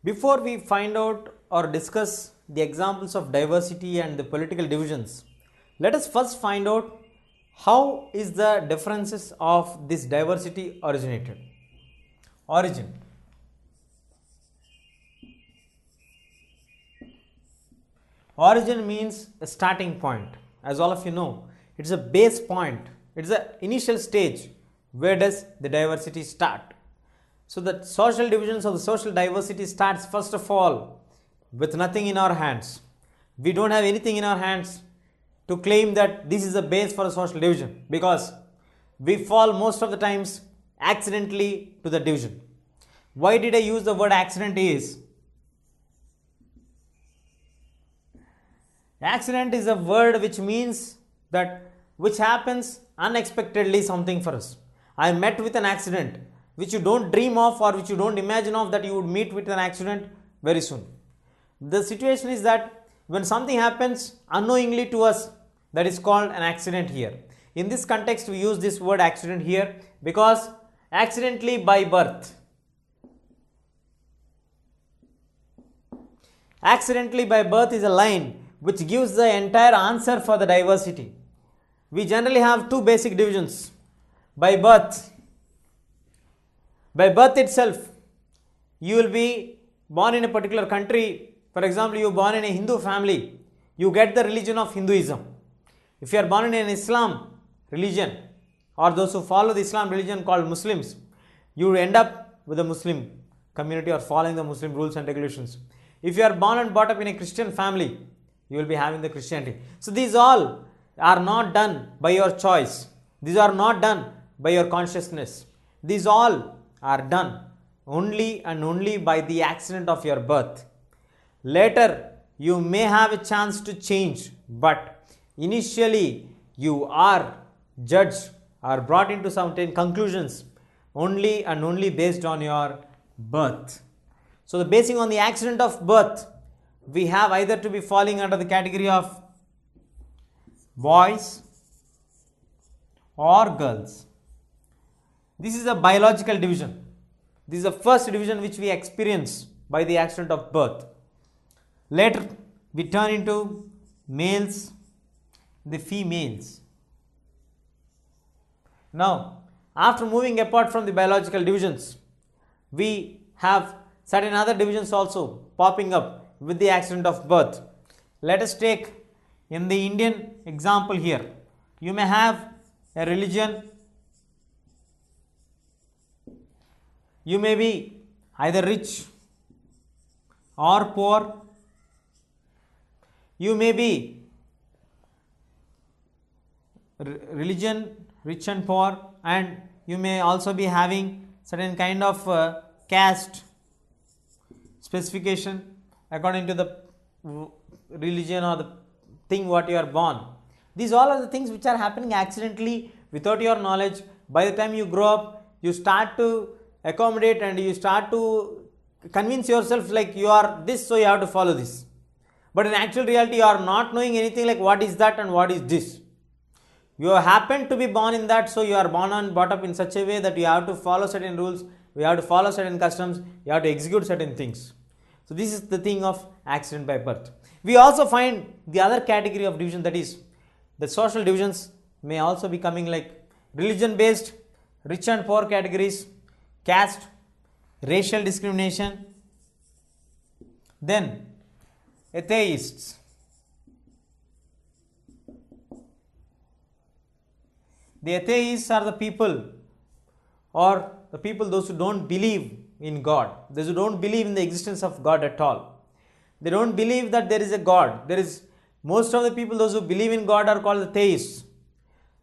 Before we find out or discuss the examples of diversity and the political divisions, let us first find out how is the differences of this diversity originated. Origin. Origin means a starting point. As all of you know, it's a base point. It's the initial stage. Where does the diversity start? So the social divisions of the social diversity starts first of all with nothing in our hands. We don't have anything in our hands to claim that this is the base for a social division, because we fall most of the times accidentally to the division. Why did I use the word accident is? Accident is a word which means that which happens unexpectedly something for us. I met with an accident which you don't dream of or which you don't imagine of that you would meet with an accident very soon. The situation is that when something happens unknowingly to us, that is called an accident here. In this context, we use this word accident here because accidentally by birth. Accidentally by birth is a line which gives the entire answer for the diversity. We generally have two basic divisions. By birth. By birth itself, you will be born in a particular country. For example, you are born in a Hindu family, you get the religion of Hinduism. If you are born in an Islam religion, or those who follow the Islam religion called Muslims, you end up with the Muslim community or following the Muslim rules and regulations. If you are born and brought up in a Christian family, you will be having the Christianity. So these all are not done by your choice. These are not done by your consciousness. These all are done only and only by the accident of your birth. Later, you may have a chance to change, but initially you are judged or brought into certain conclusions only and only based on your birth. So, the basing on the accident of birth, we have either to be falling under the category of boys or girls. This is a biological division. This is the first division which we experience by the accident of birth. Later, we turn into males, the females. Now, after moving apart from the biological divisions, we have certain other divisions also popping up with the accident of birth. Let us take in the Indian example here. You may have a religion. You may be either rich or poor. You may be religion, rich and poor, and you may also be having certain kind of caste specification according to the religion or the thing what you are born. These all are the things which are happening accidentally without your knowledge. By the time you grow up, you start to accommodate and you start to convince yourself like you are this, so you have to follow this. But in actual reality, you are not knowing anything like what is that and what is this. You happen to be born in that, so you are born and brought up in such a way that you have to follow certain rules, you have to follow certain customs, you have to execute certain things. So this is the thing of accident by birth. We also find the other category of division, that is the social divisions may also be coming like religion based, rich and poor categories, caste, racial discrimination, then atheists. The atheists are the people or the people those who don't believe in God, those who don't believe in the existence of God at all. They don't believe that there is a God. There is most of the people those who believe in God are called the theists.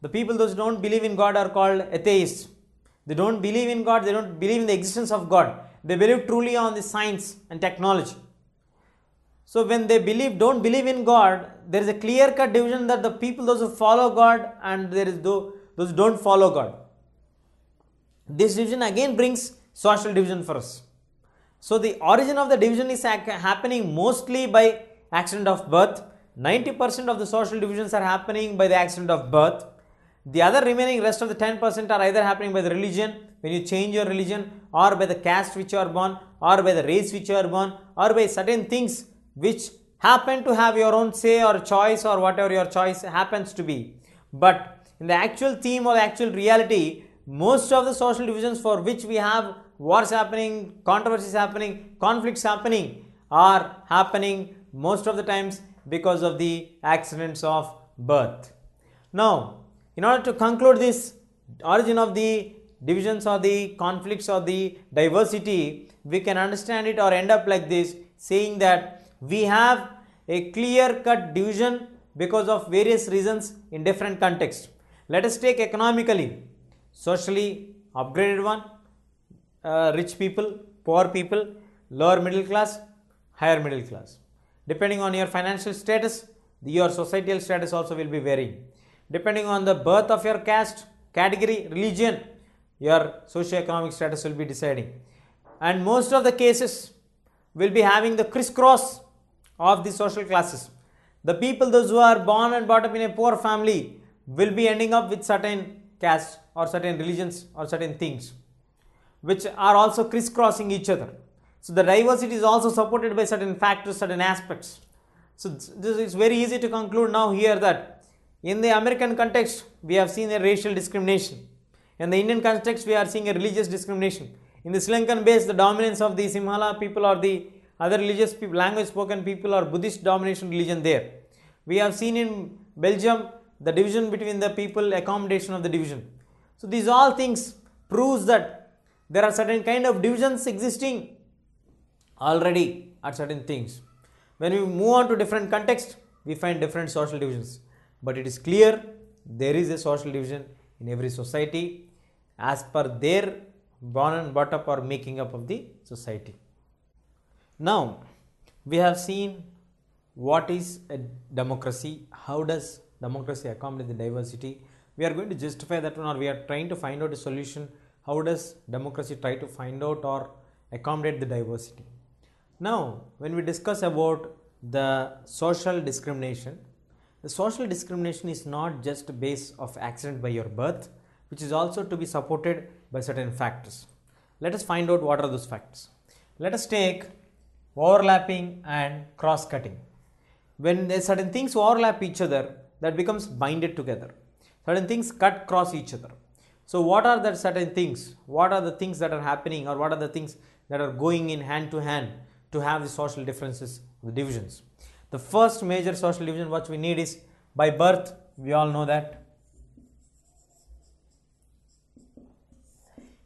The people those who don't believe in God are called atheists. They don't believe in God, they don't believe in the existence of God. They believe truly on the science and technology. So when they don't believe in God, there is a clear-cut division that the people those who follow God and there is those who don't follow God. This division again brings social division for us. So the origin of the division is happening mostly by accident of birth. 90% of the social divisions are happening by the accident of birth. The other remaining rest of the 10% are either happening by the religion, when you change your religion, or by the caste which you are born, or by the race which you are born, or by certain things which happen to have your own say or choice, or whatever your choice happens to be. But in the actual theme or the actual reality, most of the social divisions for which we have wars happening, controversies happening, conflicts happening, are happening most of the times because of the accidents of birth. Now, in order to conclude this origin of the divisions or the conflicts or the diversity, we can understand it or end up like this, saying that we have a clear-cut division because of various reasons in different contexts. Let us take economically, socially upgraded one, rich people, poor people, lower middle class, higher middle class. Depending on your financial status, your societal status also will be varying. Depending on the birth of your caste, category, religion, your socio-economic status will be deciding. And most of the cases will be having the crisscross of the social classes. The people, those who are born and brought up in a poor family, will be ending up with certain castes or certain religions or certain things which are also crisscrossing each other. So the diversity is also supported by certain factors, certain aspects. So this is very easy to conclude now here that in the American context, we have seen a racial discrimination. In the Indian context, we are seeing a religious discrimination. In the Sri Lankan base, the dominance of the Sinhala people or the other religious people, language spoken people or Buddhist domination religion there. We have seen in Belgium the division between the people, accommodation of the division. So these all things proves that there are certain kind of divisions existing already at certain things. When we move on to different contexts, we find different social divisions. But it is clear there is a social division in every society as per their born and brought up or making up of the society. Now, we have seen what is a democracy, how does democracy accommodate the diversity. We are going to justify that one, or we are trying to find out a solution. How does democracy try to find out or accommodate the diversity? Now, when we discuss about the social discrimination, the social discrimination is not just based of accident by your birth, which is also to be supported by certain factors. Let us find out what are those factors. Let us take overlapping and cross-cutting. When certain things overlap each other, that becomes binded together. Certain things cut cross each other. So what are the certain things? What are the things that are happening, or what are the things that are going in hand to hand to have the social differences, the divisions? The first major social division what we need is by birth. We all know that.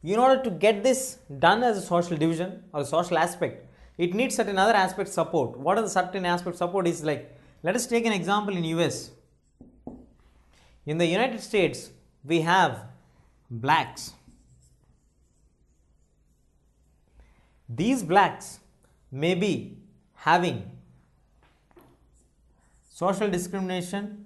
In order to get this done as a social division or a social aspect, it needs certain other aspect support. What are the certain aspect support is like, let us take an example in US. In the United States, we have blacks. These blacks may be having social discrimination